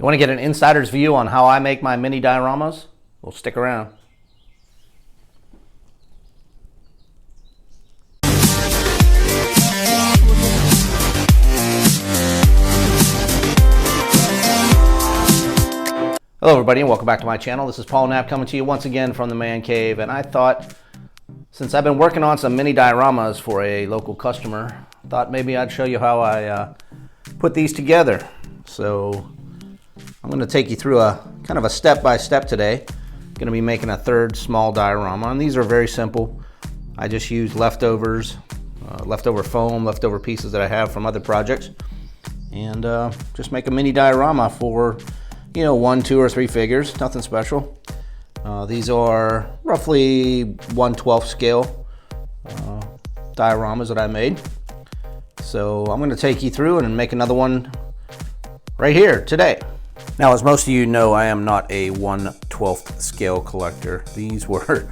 You want to get an insider's view on how I make my mini dioramas? Well, stick around. Hello everybody and welcome back to my channel. This is Paul Knapp coming to you once again from the Man Cave, and I thought, since I've been working on some mini dioramas for a local customer, thought maybe I'd show you how I put these together. So I'm going to take you through a kind of a step-by-step today. I'm going to be making a third small diorama, and these are very simple. I just use leftovers, leftover foam, leftover pieces that I have from other projects, and just make a mini diorama for, you know, 1, 2, or 3 figures, nothing special. These are roughly 1/12 scale dioramas that I made. So I'm going to take you through and make another one right here today. Now, as most of you know, I am not a 1/12 scale collector. These were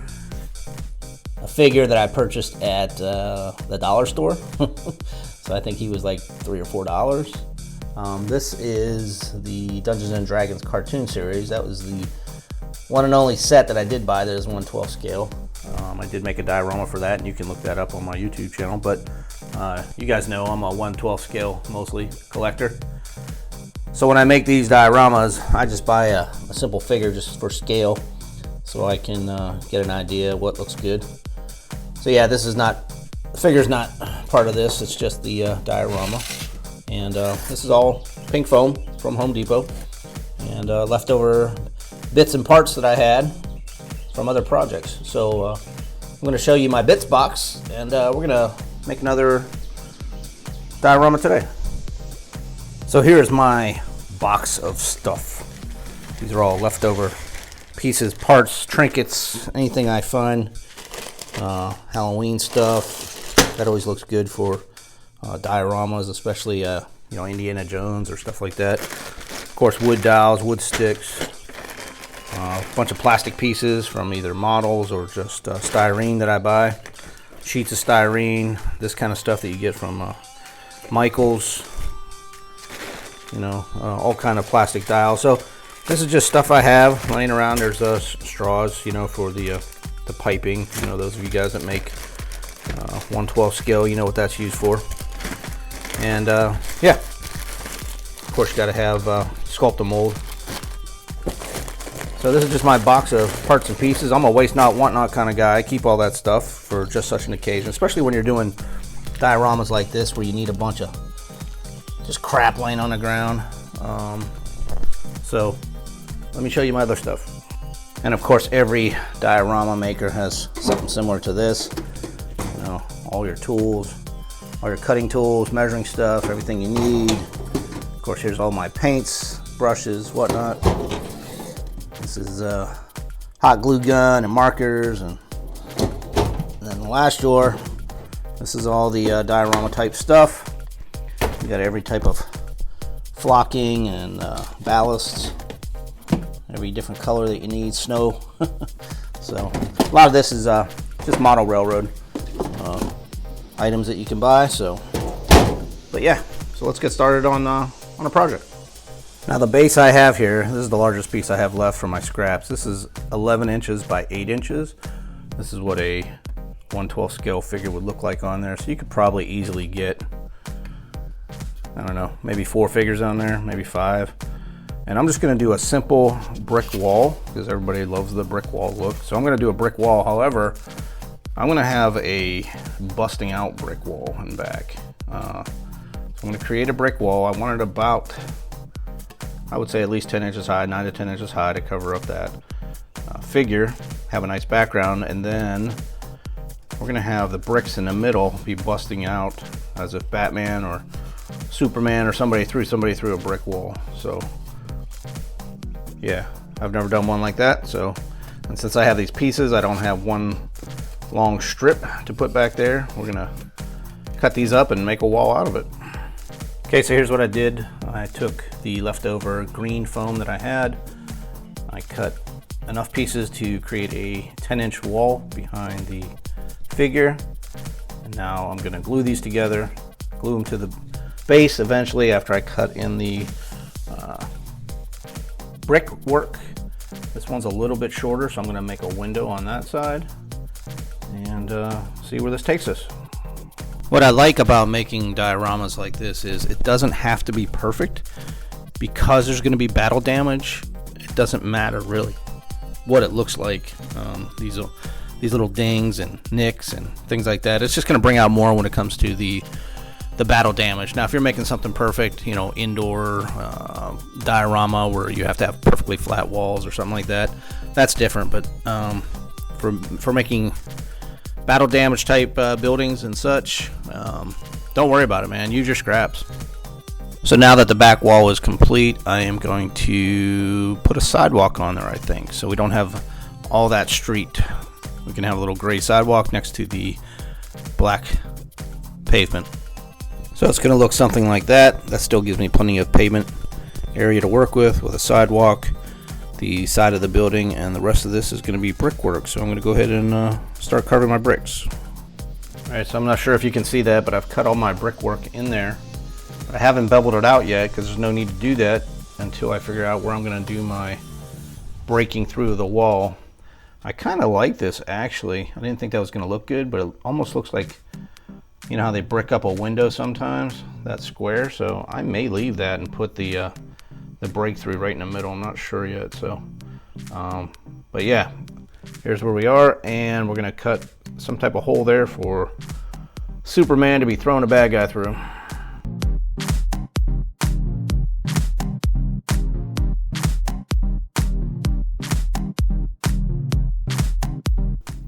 a figure that I purchased at the dollar store. So I think he was like $3 or $4. This is the Dungeons and Dragons cartoon series. That was the one and only set that I did buy that is 1/12 scale. I did make a diorama for that, and you can look that up on my YouTube channel, but you guys know I'm a 1/12 scale mostly collector. So when I make these dioramas, I just buy a simple figure just for scale, so I can get an idea what looks good. So yeah, this is not, the figure's not part of this, it's just the diorama. And this is all pink foam from Home Depot, and leftover bits and parts that I had from other projects. So I'm going to show you my bits box, and we're going to make another diorama today. So here's my box of stuff. These are all leftover pieces, parts, trinkets, anything I find. Halloween stuff. That always looks good for dioramas, especially you know, Indiana Jones or stuff like that. Of course, wood dowels, wood sticks, a bunch of plastic pieces from either models or just styrene that I buy, sheets of styrene, this kind of stuff that you get from Michael's, you know, all kind of plastic dowels. So this is just stuff I have laying around. There's straws, you know, for the piping. You know, those of you guys that make 1/12 scale, you know what that's used for. And yeah, of course you got to have sculpt a mold. So this is just my box of parts and pieces. I'm a waste not, want not kind of guy. I keep all that stuff for just such an occasion, especially when you're doing dioramas like this where you need a bunch of just crap laying on the ground. So let me show you my other stuff. And of course, every diorama maker has something similar to this. You know, all your tools, all your cutting tools, measuring stuff, everything you need. Of course, here's all my paints, brushes, whatnot. This is a hot glue gun and markers, and then the last drawer, this is all the diorama type stuff. You got every type of flocking and ballasts, every different color that you need, snow. So a lot of this is just model railroad items that you can buy. So, but yeah, so let's get started on a project. Now the base I have here, this is the largest piece I have left from my scraps. This is 11 inches by 8 inches. This is what a 1/12 scale figure would look like on there. So you could probably easily get, I don't know, maybe 4 figures on there, maybe 5. And I'm just gonna do a simple brick wall because everybody loves the brick wall look. So I'm gonna do a brick wall. However, I'm gonna have a busting out brick wall in back. So I'm gonna create a brick wall. I want it about, I would say at least 10 inches high, 9 to 10 inches high to cover up that figure, have a nice background, and then we're gonna have the bricks in the middle be busting out as if Batman or Superman or somebody threw a brick wall. So yeah, I've never done one like that. So, and since I have these pieces, I don't have one long strip to put back there. We're gonna cut these up and make a wall out of it. Okay, so here's what I did. I took the leftover green foam that I had. I cut enough pieces to create a 10-inch wall behind the figure. And now I'm gonna glue these together, glue them to the base eventually after I cut in the brickwork. This one's a little bit shorter, so I'm going to make a window on that side and see where this takes us. What I like about making dioramas like this is it doesn't have to be perfect. Because there's going to be battle damage, it doesn't matter really what it looks like. These little dings and nicks and things like that, it's just going to bring out more when it comes to the battle damage. Now if you're making something perfect, you know, indoor diorama where you have to have perfectly flat walls or something like that, that's different. But for making battle damage type buildings and such, don't worry about it, man. Use your scraps. So now that the back wall is complete, I am going to put a sidewalk on there, I think, so we don't have all that street. We can have a little gray sidewalk next to the black pavement. So it's going to look something like that. That still gives me plenty of pavement area to work with a sidewalk, the side of the building, and the rest of this is going to be brickwork. So I'm going to go ahead and start carving my bricks. Alright, so I'm not sure if you can see that, but I've cut all my brickwork in there. I haven't beveled it out yet because there's no need to do that until I figure out where I'm going to do my breaking through the wall. I kind of like this actually. I didn't think that was going to look good, but it almost looks like, you know how they brick up a window sometimes, that square. So I may leave that and put the breakthrough right in the middle. I'm not sure yet. So, but yeah, here's where we are, and we're going to cut some type of hole there for Superman to be throwing a bad guy through.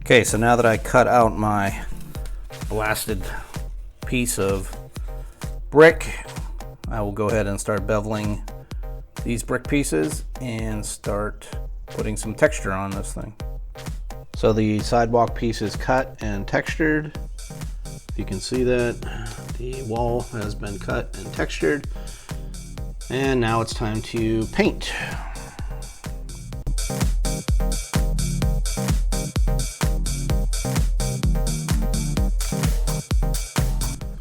Okay, so now that I cut out my blasted piece of brick, I will go ahead and start beveling these brick pieces and start putting some texture on this thing. So the sidewalk piece is cut and textured. If you can see that, the wall has been cut and textured. And now it's time to paint.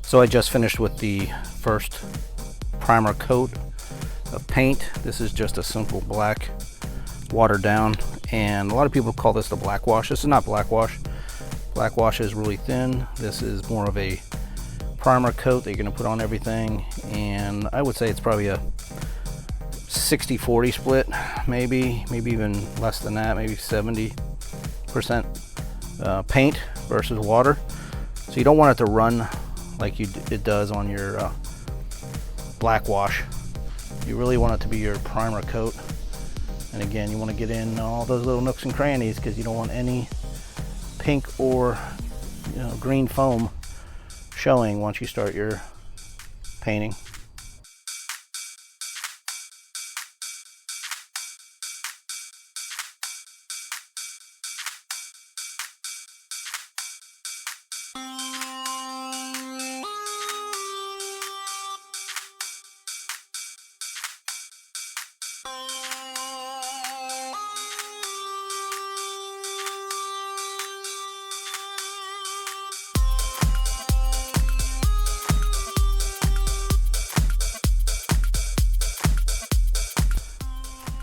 So I just finished with the first primer coat of paint. This is just a simple black watered down, and a lot of people call this the black wash. This is not black wash. Black wash is really thin. This is more of a primer coat that you're going to put on everything, and I would say it's probably a 60-40 split, maybe even less than that, maybe 70% paint versus water. So you don't want it to run like it does on your black wash. You really want it to be your primer coat. And again, you want to get in all those little nooks and crannies because you don't want any pink or green foam showing once you start your painting.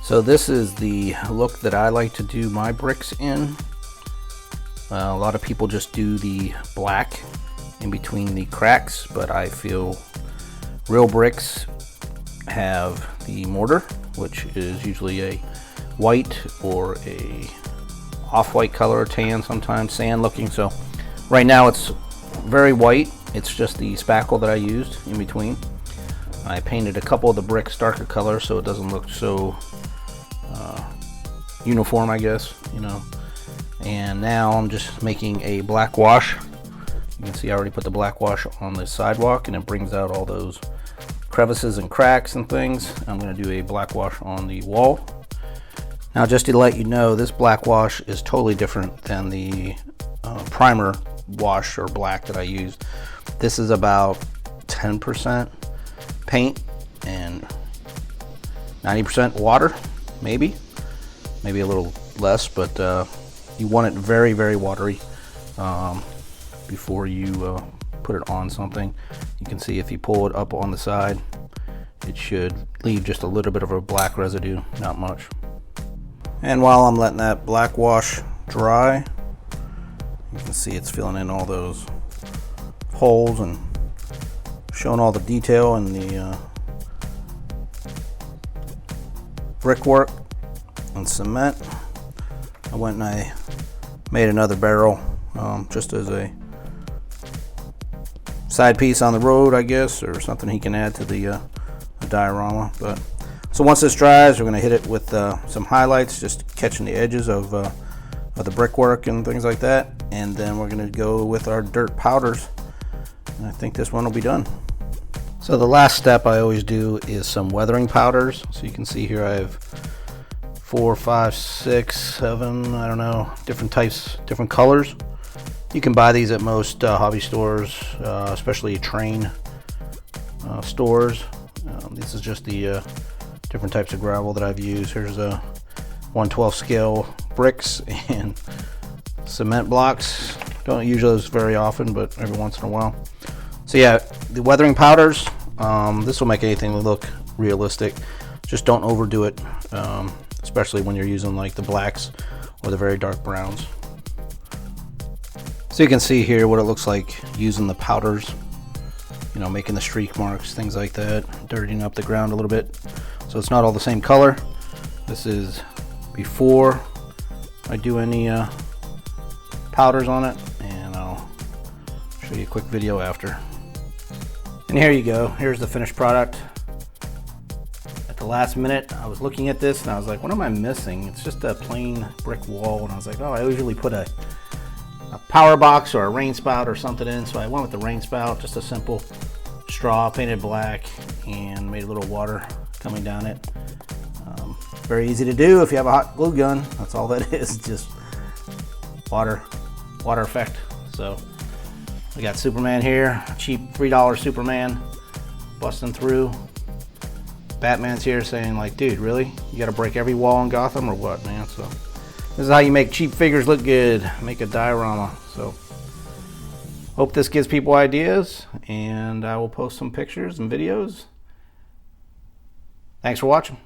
So this is the look that I like to do my bricks in. A lot of people just do the black in between the cracks, but I feel real bricks have the mortar, which is usually a white or a off-white color, tan, sometimes sand looking. So right now it's very white. It's just the spackle that I used in between. I painted a couple of the bricks darker color so it doesn't look so uniform, I guess, and now I'm just making a black wash. You can see I already put the black wash on the sidewalk, and it brings out all those crevices and cracks and things. I'm going to do a black wash on the wall. Now, just to let you know, this black wash is totally different than the primer wash or black that I used. This is about 10% paint and 90% water, maybe a little less, but you want it very, very watery before you put it on something. You can see if you pull it up on the side, it should leave just a little bit of a black residue, not much. And while I'm letting that black wash dry, you can see it's filling in all those holes and showing all the detail in the brickwork and cement. I went and I made another barrel just as a side piece on the road, I guess, or something he can add to the diorama. But so once this dries, we're going to hit it with some highlights, just catching the edges of the brickwork and things like that, and then we're going to go with our dirt powders, and I think this one will be done. So the last step I always do is some weathering powders. So you can see here I have 4, 5, 6, 7, I don't know, different types, different colors. You can buy these at most hobby stores, especially Train stores. This is just the different types of gravel that I've used. Here's a 1/12 scale bricks and cement blocks. Don't use those very often, but every once in a while. So yeah, the weathering powders, this will make anything look realistic. Just don't overdo it, especially when you're using like the blacks or the very dark browns. So you can see here what it looks like using the powders, you know, making the streak marks, things like that, dirtying up the ground a little bit. So it's not all the same color. This is before I do any powders on it, and I'll show you a quick video after. And here you go. Here's the finished product. At the last minute, I was looking at this and I was like, what am I missing? It's just a plain brick wall, and I was like, oh, I usually put a power box or a rain spout or something in, so I went with the rain spout, just a simple straw painted black, and made a little water coming down it. Very easy to do if you have a hot glue gun. That's all that is, just water effect. So we got Superman here, cheap $3 Superman busting through. Batman's here saying like, dude, really? You gotta break every wall in Gotham or what, man? So this is how you make cheap figures look good. Make a diorama. So hope this gives people ideas, and I will post some pictures and videos. Thanks for watching.